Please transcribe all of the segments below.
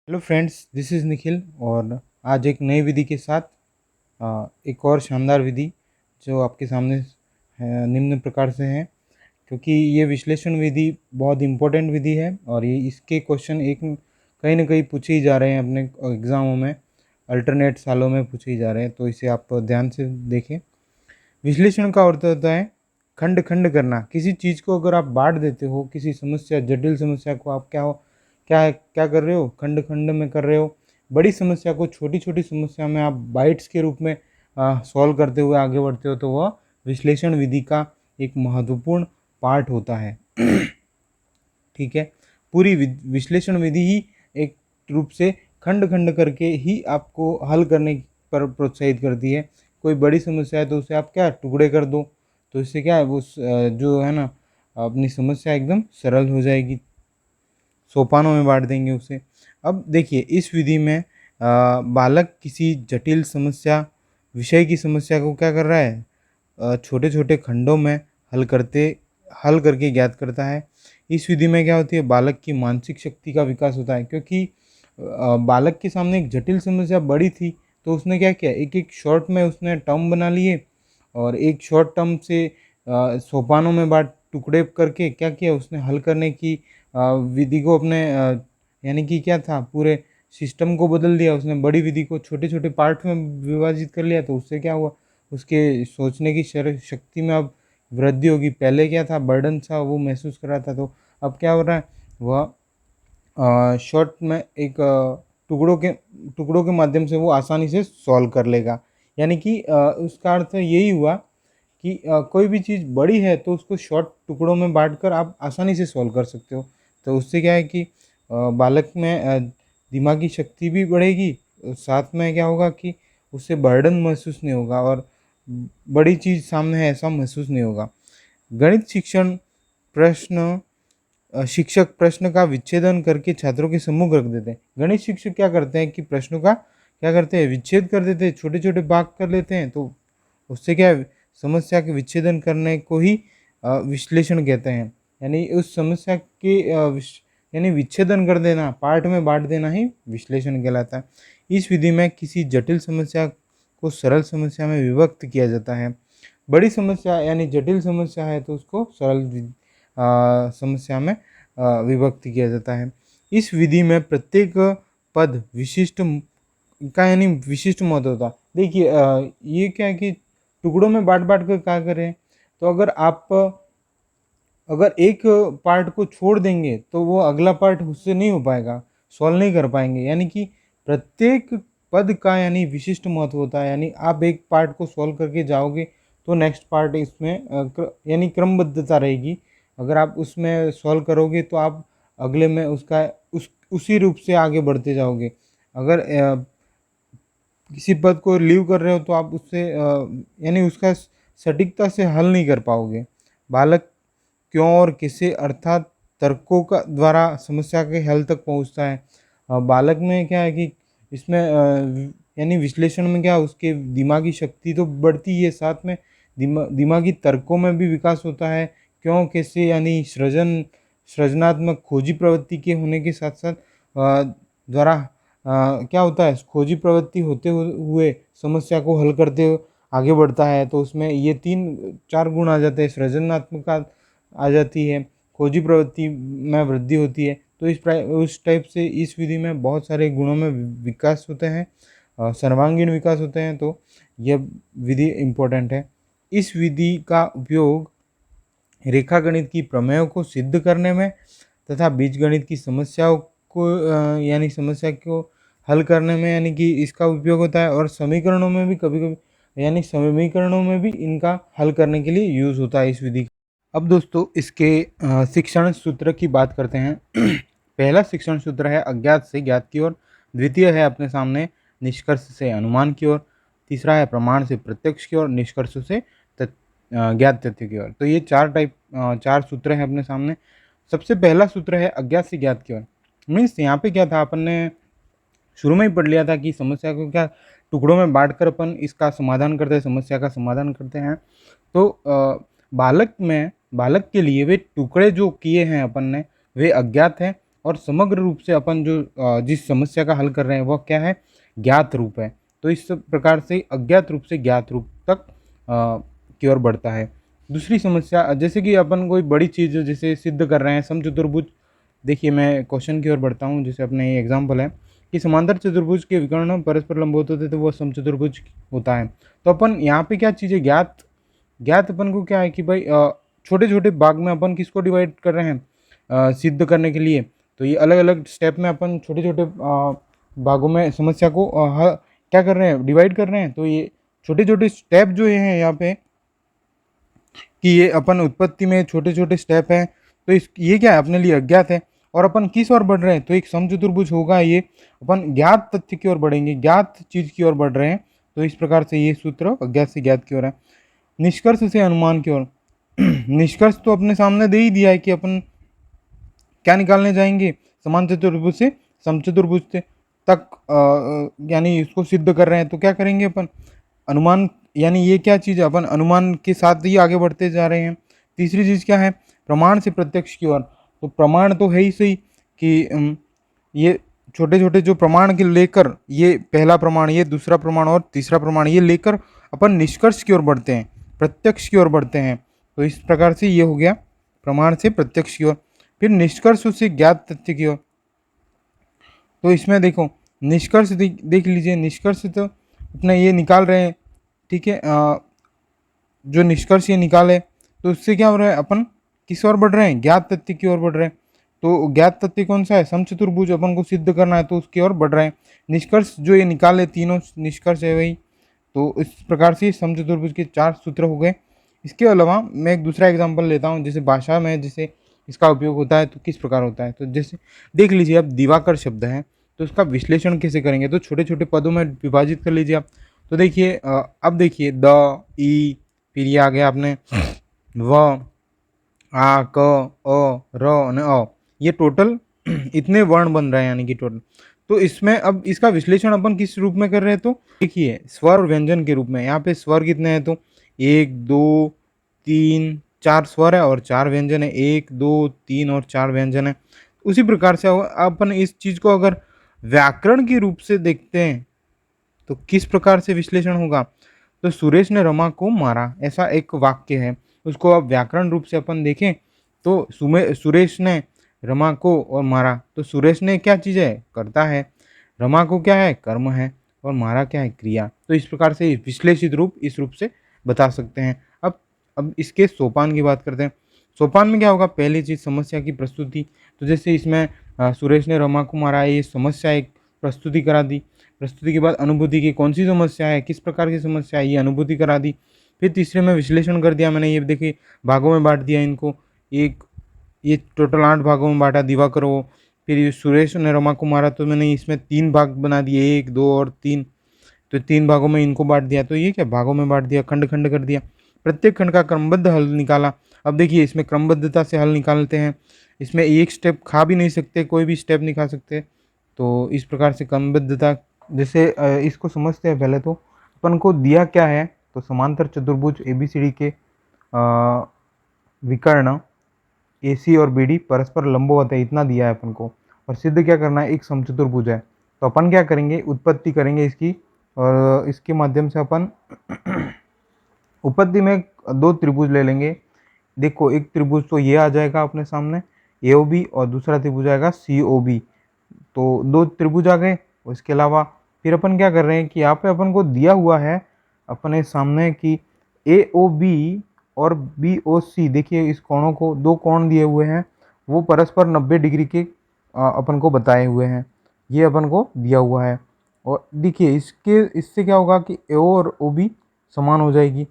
Hello friends, this is Nikhil और आज एक नई विधि के साथ एक और शानदार विधि जो आपके सामने है, निम्न प्रकार से है। क्योंकि ये विश्लेषण विधि बहुत इम्पोर्टेंट विधि है और ये इसके क्वेश्चन एक कहीं ना कहीं पूछे ही जा रहे हैं अपने एग्ज़ामों में, अल्टरनेट सालों में पूछे ही जा रहे हैं, तो इसे आप ध्यान से देखें। विश्लेषण का अर्थ होता है खंड खंड करना। किसी चीज़ को अगर आप बांट देते हो, किसी समस्या, जटिल समस्या को आप क्या क्या कर रहे हो, खंड खंड में कर रहे हो। बड़ी समस्या को छोटी छोटी समस्या में आप बाइट्स के रूप में सॉल्व करते हुए आगे बढ़ते हो, तो वह विश्लेषण विधि का एक महत्वपूर्ण पार्ट होता है। ठीक है। पूरी विश्लेषण विधि ही एक रूप से खंड खंड करके ही आपको हल करने पर प्रोत्साहित करती है। कोई बड़ी समस्या है तो उसे आप क्या टुकड़े कर दो, तो इससे क्या है, वो जो है ना, अपनी समस्या एकदम सरल हो जाएगी। सोपानों में बांट देंगे उसे। अब देखिए, इस विधि में बालक किसी जटिल समस्या, विषय की समस्या को क्या कर रहा है, छोटे छोटे खंडों में हल करके ज्ञात करता है। इस विधि में क्या होती है, बालक की मानसिक शक्ति का विकास होता है। क्योंकि बालक के सामने एक जटिल समस्या बड़ी थी, तो उसने क्या किया, एक एक शॉर्ट में उसने टर्म बना लिए और एक शॉर्ट टर्म से सोपानों में बांट टुकड़े करके क्या किया, उसने हल करने की विधि को अपने यानी कि क्या था, पूरे सिस्टम को बदल दिया। उसने बड़ी विधि को छोटे छोटे पार्ट में विभाजित कर लिया, तो उससे क्या हुआ, उसके सोचने की शक्ति में अब वृद्धि होगी। पहले क्या था, बर्डन था, वो महसूस कर रहा था, तो अब क्या हो रहा है, वह शॉर्ट में एक टुकड़ों के माध्यम से वो आसानी से सॉल्व कर लेगा। यानी कि उसका अर्थ यही हुआ कि कोई भी चीज़ बड़ी है तो उसको शॉर्ट टुकड़ों में बांटकर आप आसानी से सॉल्व कर सकते हो। तो उससे क्या है कि बालक में दिमागी शक्ति भी बढ़ेगी, साथ में क्या होगा कि उससे बर्डन महसूस नहीं होगा और बड़ी चीज़ सामने है ऐसा महसूस नहीं होगा। गणित शिक्षण प्रश्न शिक्षक प्रश्न का विच्छेदन करके छात्रों के सम्मुख रख देते हैं। गणित शिक्षक क्या करते हैं कि प्रश्नों का क्या करते हैं, विच्छेद कर देते हैं, छोटे छोटे भाग कर लेते हैं। तो उससे क्या है, समस्या के विच्छेदन करने को ही विश्लेषण कहते हैं। यानी उस समस्या के यानी विच्छेदन कर देना, पार्ट में बांट देना ही विश्लेषण कहलाता है। इस विधि में किसी जटिल समस्या को सरल समस्या में विभक्त किया जाता है। बड़ी समस्या यानी जटिल समस्या है तो उसको सरल समस्या में विभक्त किया जाता है। इस विधि में प्रत्येक पद विशिष्ट का यानी विशिष्ट महत्व होता है। देखिए, ये क्या है कि टुकड़ों में बांट बांट कर क्या करें, तो अगर एक पार्ट को छोड़ देंगे तो वो अगला पार्ट उससे नहीं हो पाएगा, सॉल्व नहीं कर पाएंगे। यानी कि प्रत्येक पद का यानी विशिष्ट महत्व होता है। यानी आप एक पार्ट को सॉल्व करके जाओगे तो नेक्स्ट पार्ट इसमें यानी क्रमबद्धता रहेगी। अगर आप उसमें सॉल्व करोगे तो आप अगले में उसका उसी रूप से आगे बढ़ते जाओगे। अगर किसी पद को लीव कर रहे हो तो आप उससे यानी उसका सटीकता से हल नहीं कर पाओगे। बालक क्यों और किसे अर्थात तर्कों का द्वारा समस्या के हल तक पहुंचता है। बालक में क्या है कि इसमें यानी विश्लेषण में क्या, उसके दिमागी शक्ति तो बढ़ती है, साथ में दिमागी तर्कों में भी विकास होता है। क्यों कैसे यानी सृजनात्मक खोजी प्रवृत्ति के होने के साथ साथ द्वारा क्या होता है, खोजी प्रवृत्ति होते हुए समस्या को हल करते हुए आगे बढ़ता है। तो उसमें ये 3-4 गुण आ जाते हैं, सृजनात्मक आ जाती है, खोजी प्रवृत्ति में वृद्धि होती है। तो उस टाइप से इस विधि में बहुत सारे गुणों में विकास होते हैं, सर्वांगीण विकास होते हैं। तो यह विधि इम्पोर्टेंट है। इस विधि का उपयोग रेखागणित की प्रमेयों को सिद्ध करने में तथा बीजगणित की समस्याओं को यानी समस्या को हल करने में यानी कि इसका उपयोग होता है। और समीकरणों में भी कभी कभी यानी समीकरणों में भी इनका हल करने के लिए यूज़ होता है इस विधि का। अब दोस्तों, इसके शिक्षण सूत्र की बात करते हैं। पहला शिक्षण सूत्र है अज्ञात से ज्ञात की ओर, द्वितीय है अपने सामने निष्कर्ष से अनुमान की ओर, तीसरा है प्रमाण से प्रत्यक्ष की ओर, निष्कर्ष से ज्ञात तथ्य की ओर। तो ये चार सूत्र हैं अपने सामने। सबसे पहला सूत्र है अज्ञात से ज्ञात की ओर। मीन्स यहाँ पे क्या था, अपन ने शुरू में ही पढ़ लिया था कि समस्या को क्या टुकड़ों में बांटकर अपन इसका समाधान करते हैं, समस्या का समाधान करते हैं। तो बालक के लिए वे टुकड़े जो किए हैं अपन ने वे अज्ञात हैं और समग्र रूप से अपन जो जिस समस्या का हल कर रहे हैं वह क्या है, ज्ञात रूप है। तो इस प्रकार से अज्ञात रूप से ज्ञात रूप तक की ओर बढ़ता है। दूसरी समस्या, जैसे कि अपन कोई बड़ी चीज़ जैसे सिद्ध कर रहे हैं, समचतुर्भुज। देखिए मैं क्वेश्चन की ओर बढ़ता हूँ। जैसे अपने ये एग्जाम्पल है कि समांतर चतुर्भुज के विकर्ण परस्पर लंबवत होते तो वह समचतुर्भुज होता है। तो अपन यहाँ पे क्या चीज़ है, ज्ञात ज्ञात अपन को क्या है कि भाई छोटे छोटे भाग में अपन किसको डिवाइड कर रहे हैं, सिद्ध करने के लिए। तो ये अलग अलग स्टेप में अपन छोटे छोटे भागों में समस्या को क्या कर रहे हैं, डिवाइड कर रहे हैं। तो ये छोटे छोटे स्टेप जो ये हैं यहाँ पे कि ये अपन उत्पत्ति में छोटे छोटे स्टेप हैं। तो इस ये क्या है, अपने लिए अज्ञात है। और अपन किस ओर बढ़ रहे हैं, तो एक समचतुर्भुज होगा ये, अपन ज्ञात तथ्य की ओर बढ़ेंगे, ज्ञात चीज की ओर बढ़ रहे हैं। तो इस प्रकार से ये सूत्र अज्ञात से ज्ञात की ओर है। निष्कर्ष से अनुमान की ओर। निष्कर्ष तो अपने सामने दे ही दिया है कि अपन क्या निकालने जाएंगे, समान चतुर्भुज से समचतुर्भुज से तक यानी इसको सिद्ध कर रहे हैं। तो क्या करेंगे अपन, अनुमान, यानी ये क्या चीज़ है, अपन अनुमान के साथ ही आगे बढ़ते जा रहे हैं। तीसरी चीज़ क्या है, प्रमाण से प्रत्यक्ष की ओर। तो प्रमाण तो है ही सही कि ये छोटे छोटे जो प्रमाण के लेकर, ये पहला प्रमाण, ये दूसरा प्रमाण और तीसरा प्रमाण, ये लेकर अपन निष्कर्ष की ओर बढ़ते हैं, प्रत्यक्ष की ओर बढ़ते हैं। तो इस प्रकार से ये हो गया प्रमाण से प्रत्यक्ष की ओर। फिर निष्कर्ष से ज्ञात तथ्य की ओर। तो इसमें देखो निष्कर्ष देख लीजिए, निष्कर्ष तो अपना ये निकाल रहे हैं, ठीक है। जो निष्कर्ष ये निकाले तो उससे क्या हो रहा है, अपन किस ओर बढ़ रहे हैं, ज्ञात तथ्य की ओर बढ़ रहे हैं। तो ज्ञात तथ्य कौन सा है, समचतुर्भुज अपन को सिद्ध करना है, तो उसकी ओर बढ़ रहे हैं। निष्कर्ष जो ये निकाले, तीनों निष्कर्ष है वही। तो इस प्रकार से समचतुर्भुज के 4 सूत्र हो गए। इसके अलावा मैं एक दूसरा एग्जाम्पल लेता हूँ, जैसे भाषा में जैसे इसका उपयोग होता है तो किस प्रकार होता है। तो जैसे देख लीजिए, अब दिवाकर शब्द है तो उसका विश्लेषण कैसे करेंगे, तो छोटे छोटे पदों में विभाजित कर लीजिए आप। तो देखिए अब देखिए द, ई, फिर ये आ गया आपने व, आ, क, अ, र और अ, ये टोटल इतने वर्ण बन रहे हैं, यानी कि टोटल। तो इसमें अब इसका विश्लेषण अपन किस रूप में कर रहे हैं, तो देखिए स्वर और व्यंजन के रूप में। यहाँ पे स्वर कितने हैं, तो 1 2 3 4 स्वर है और 4 व्यंजन है, 1 2 3 और 4 व्यंजन है। उसी प्रकार से अपन इस चीज को अगर व्याकरण के रूप से देखते हैं तो किस प्रकार से विश्लेषण होगा। तो सुरेश ने रमा को मारा, ऐसा एक वाक्य है, उसको अब व्याकरण रूप से अपन देखें तो सुरेश ने रमा को और मारा। तो सुरेश ने क्या चीज़ है, करता है, रमा को क्या है, कर्म है, और मारा क्या है, क्रिया। तो इस प्रकार से विश्लेषित रूप इस रूप से बता सकते हैं। अब इसके सोपान की बात करते हैं। सोपान में क्या होगा, पहली चीज़ समस्या की प्रस्तुति। तो जैसे इसमें सुरेश ने रमा को मारा, ये समस्या एक प्रस्तुति करा दी। प्रस्तुति के बाद अनुभूति की कौन सी समस्या है, किस प्रकार की समस्या है, ये अनुभूति करा दी। फिर तीसरे में विश्लेषण कर दिया मैंने, ये देखिए भागों में बांट दिया इनको, एक ये टोटल 8 भागों में बांटा दिवाकर वो। फिर ये सुरेश ने रमा को मारा तो मैंने इसमें 3 भाग बना दिए, 1 2 और 3। तो 3 भागों में इनको बांट दिया। तो ये क्या, भागों में बांट दिया, खंड खंड कर दिया, प्रत्येक खंड का क्रमबद्ध हल निकाला। अब देखिए इसमें क्रमबद्धता से हल निकालते हैं, इसमें एक स्टेप खा भी नहीं सकते, कोई भी स्टेप नहीं खा सकते। तो इस प्रकार से क्रमबद्धता, जैसे इसको समझते हैं पहले। तो अपन को दिया क्या है, तो समांतर चतुर्भुज ABCD के विकर्ण AC और BD परस्पर लंबवत है, इतना दिया है अपन को। और सिद्ध क्या करना है, एक समचतुर्भुज है। तो अपन क्या करेंगे, उत्पत्ति करेंगे इसकी, और इसके माध्यम से अपन उत्पत्ति में 2 त्रिभुज ले लेंगे। देखो एक त्रिभुज तो ये आ जाएगा अपने सामने AOB, और दूसरा त्रिभुज आएगा COB। तो 2 त्रिभुज आ गए। और इसके अलावा फिर अपन क्या कर रहे हैं कि यहाँ पे अपन को दिया हुआ है अपने सामने कि AOB और BOC, देखिए इस कोणों को, 2 कोण दिए हुए हैं, वो परस्पर 90 डिग्री के अपन को बताए हुए हैं, ये अपन को दिया हुआ है। और देखिए इससे क्या होगा कि AO और OB समान हो जाएगी।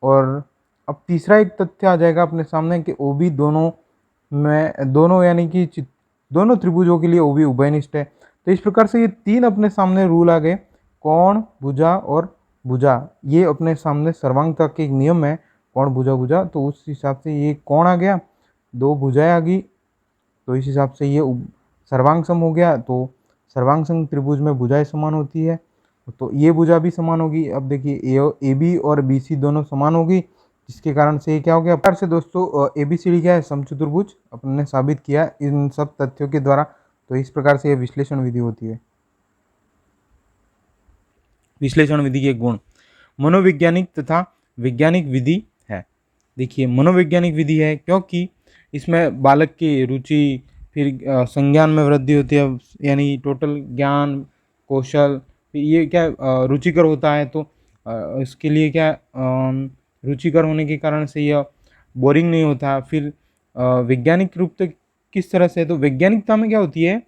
और अब तीसरा एक तथ्य आ जाएगा अपने सामने कि OB दोनों यानी कि दोनों त्रिभुजों के लिए OB उभयनिष्ठ है। तो इस प्रकार से ये 3 अपने सामने रूल आ गए, कोण, भुजा और भुजा। ये अपने सामने सर्वांग तक एक नियम है, कोण भुजा भुजा। तो उस हिसाब से ये कोण आ गया, 2 भुजाएं आ गई, तो इस हिसाब से ये सर्वांग सम हो गया। तो सर्वांग सम त्रिभुज में भुजाएं समान होती है, तो ये भुजा भी समान होगी। अब देखिए AB और BC दोनों समान होगी, जिसके कारण से ये क्या हो गया। प्रकार से दोस्तों ABCD क्या है, समचतुर्भुज अपन ने साबित किया इन सब तथ्यों के द्वारा। तो इस प्रकार से ये विश्लेषण विधि होती है। विश्लेषण विधि के गुण मनोवैज्ञानिक तथा वैज्ञानिक विधि है। देखिए मनोवैज्ञानिक विधि है क्योंकि इसमें बालक की रुचि, फिर संज्ञान में वृद्धि होती है, यानी टोटल ज्ञान कौशल ये क्या रुचिकर होता है। तो इसके लिए क्या रुचिकर होने के कारण से यह बोरिंग नहीं होता। फिर वैज्ञानिक रूप तक किस तरह से, तो वैज्ञानिकता में क्या होती है,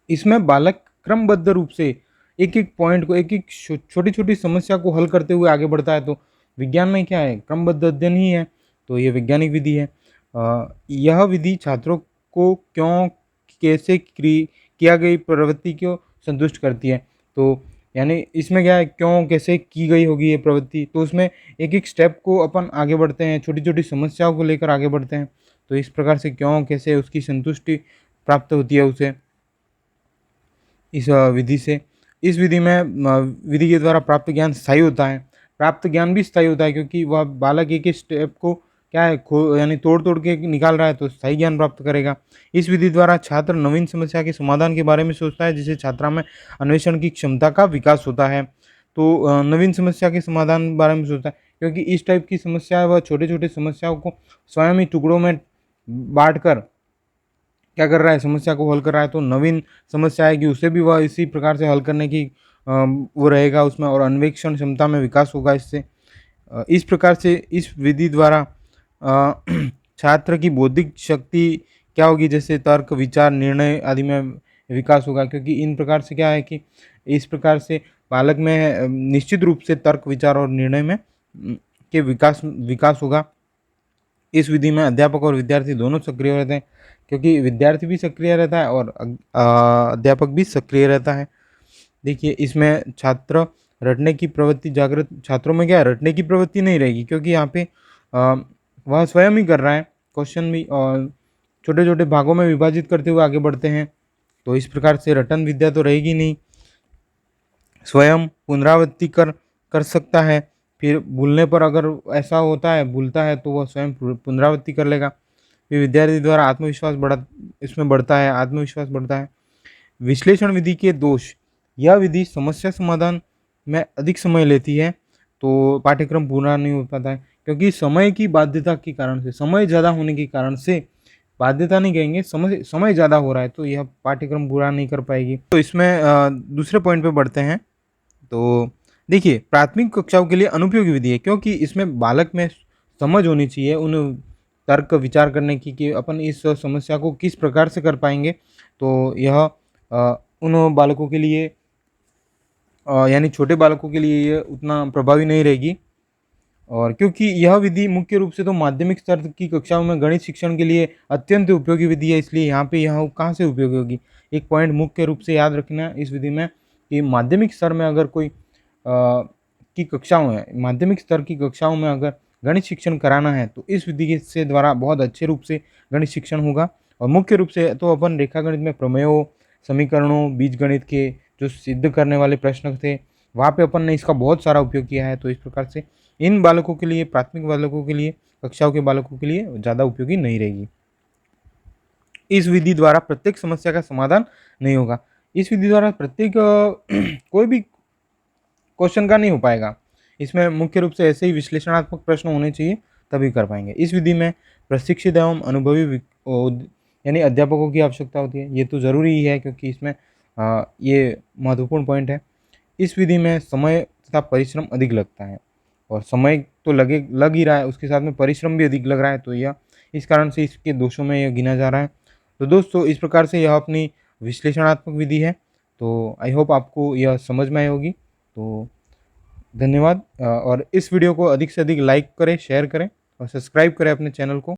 इसमें बालक क्रमबद्ध रूप से एक एक पॉइंट को, एक एक छोटी छोटी समस्या को हल करते हुए आगे बढ़ता है। तो विज्ञान में क्या है, क्रमबद्ध अध्ययन ही है। तो ये वैज्ञानिक विधि है। यह विधि छात्रों को क्यों कैसे किया गई प्रवृत्ति को संतुष्ट करती है। तो यानी इसमें क्या है, क्यों कैसे की गई होगी ये प्रवृत्ति, तो उसमें एक एक स्टेप को अपन आगे बढ़ते हैं, छोटी छोटी समस्याओं को लेकर आगे बढ़ते हैं। तो इस प्रकार से क्यों कैसे उसकी संतुष्टि प्राप्त होती है उसे इस विधि से। इस विधि में विधि के द्वारा प्राप्त ज्ञान स्थायी होता है। प्राप्त ज्ञान भी स्थायी होता है क्योंकि वह बालक एक एक स्टेप को क्या है यानी तोड़ तोड़ के निकाल रहा है, तो स्थायी ज्ञान प्राप्त करेगा। इस विधि द्वारा छात्र नवीन समस्या के समाधान के बारे में सोचता है, जिससे छात्रा में अन्वेषण की क्षमता का विकास होता है। तो नवीन समस्या के समाधान बारे में सोचता है क्योंकि इस टाइप की समस्या वह छोटे छोटे समस्याओं को स्वयं ही टुकड़ों में बांट कर क्या कर रहा है, समस्या को हल कर रहा है। तो नवीन समस्या आएगी उसे भी वह इसी प्रकार से हल करने की वो रहेगा उसमें, और अन्वेषण क्षमता में विकास होगा इससे। इस प्रकार से इस विधि द्वारा छात्र की बौद्धिक शक्ति क्या होगी, जैसे तर्क विचार निर्णय आदि में विकास होगा। क्योंकि इन प्रकार से क्या है कि इस प्रकार से बालक में निश्चित रूप से तर्क विचार और निर्णय में के विकास होगा। इस विधि में अध्यापक और विद्यार्थी दोनों सक्रिय रहते हैं, क्योंकि विद्यार्थी भी सक्रिय रहता है और अध्यापक भी सक्रिय रहता है। देखिए इसमें छात्र रटने की प्रवृत्ति जागृत, छात्रों में क्या है, रटने की प्रवृत्ति नहीं रहेगी, क्योंकि यहाँ पे वह स्वयं ही कर रहा है क्वेश्चन भी, और छोटे छोटे भागों में विभाजित करते हुए आगे बढ़ते हैं। तो इस प्रकार से रटन विद्या तो रहेगी नहीं। स्वयं पुनरावृत्ति कर सकता है। फिर भूलने पर अगर ऐसा होता है, भूलता है, तो वह स्वयं पुनरावृत्ति कर लेगा। फिर विद्यार्थी द्वारा आत्मविश्वास बढ़ता है, आत्मविश्वास बढ़ता है। विश्लेषण विधि के दोष, यह विधि समस्या समाधान में अधिक समय लेती है, तो पाठ्यक्रम पूरा नहीं हो पाता है। क्योंकि समय की बाध्यता के कारण से, समय ज़्यादा होने के कारण से, बाध्यता नहीं कहेंगे, समय ज़्यादा हो रहा है, तो यह पाठ्यक्रम पूरा नहीं कर पाएगी। तो इसमें दूसरे पॉइंट पे बढ़ते हैं। तो देखिए प्राथमिक कक्षाओं के लिए अनुपयोगी विधि है, क्योंकि इसमें बालक में समझ होनी चाहिए उन तर्क विचार करने की कि अपन इस समस्या को किस प्रकार से कर पाएंगे। तो यह उन बालकों के लिए यानी छोटे बालकों के लिए ये उतना प्रभावी नहीं रहेगी। और क्योंकि यह विधि मुख्य रूप से तो माध्यमिक स्तर की कक्षाओं में गणित शिक्षण के लिए अत्यंत उपयोगी विधि है, इसलिए यहाँ पे यह कहाँ से उपयोगी होगी। एक पॉइंट मुख्य रूप से याद रखना इस विधि में कि माध्यमिक स्तर में अगर कोई की कक्षाओं है, माध्यमिक स्तर की कक्षाओं में अगर गणित शिक्षण कराना है, तो इस विधि के से द्वारा बहुत अच्छे रूप से गणित शिक्षण होगा। और मुख्य रूप से तो अपन रेखागणित में प्रमेयों, समीकरणों, बीजगणित के जो सिद्ध करने वाले प्रश्न थे, वहाँ पे अपन ने इसका बहुत सारा उपयोग किया है। तो इस प्रकार से इन बालकों के लिए, प्राथमिक बालकों के लिए, कक्षाओं के बालकों के लिए ज़्यादा उपयोगी नहीं रहेगी। इस विधि द्वारा प्रत्येक समस्या का समाधान नहीं होगा। इस विधि द्वारा प्रत्येक कोई भी क्वेश्चन का नहीं हो पाएगा। इसमें मुख्य रूप से ऐसे ही विश्लेषणात्मक प्रश्न होने चाहिए, तभी कर पाएंगे। इस विधि में प्रशिक्षित एवं अनुभवी यानी अध्यापकों की आवश्यकता होती है। ये तो ज़रूरी ही है, क्योंकि इसमें ये महत्वपूर्ण पॉइंट है। इस विधि में समय तथा परिश्रम अधिक लगता है, और समय तो लग ही रहा है, उसके साथ में परिश्रम भी अधिक लग रहा है। तो यह इस कारण से इसके दोषों में यह गिना जा रहा है। तो दोस्तों इस प्रकार से यह अपनी विश्लेषणात्मक विधि है। तो आई होप आपको यह समझ में आई होगी। तो धन्यवाद। और इस वीडियो को अधिक से अधिक लाइक करें, शेयर करें और सब्सक्राइब करें अपने चैनल को।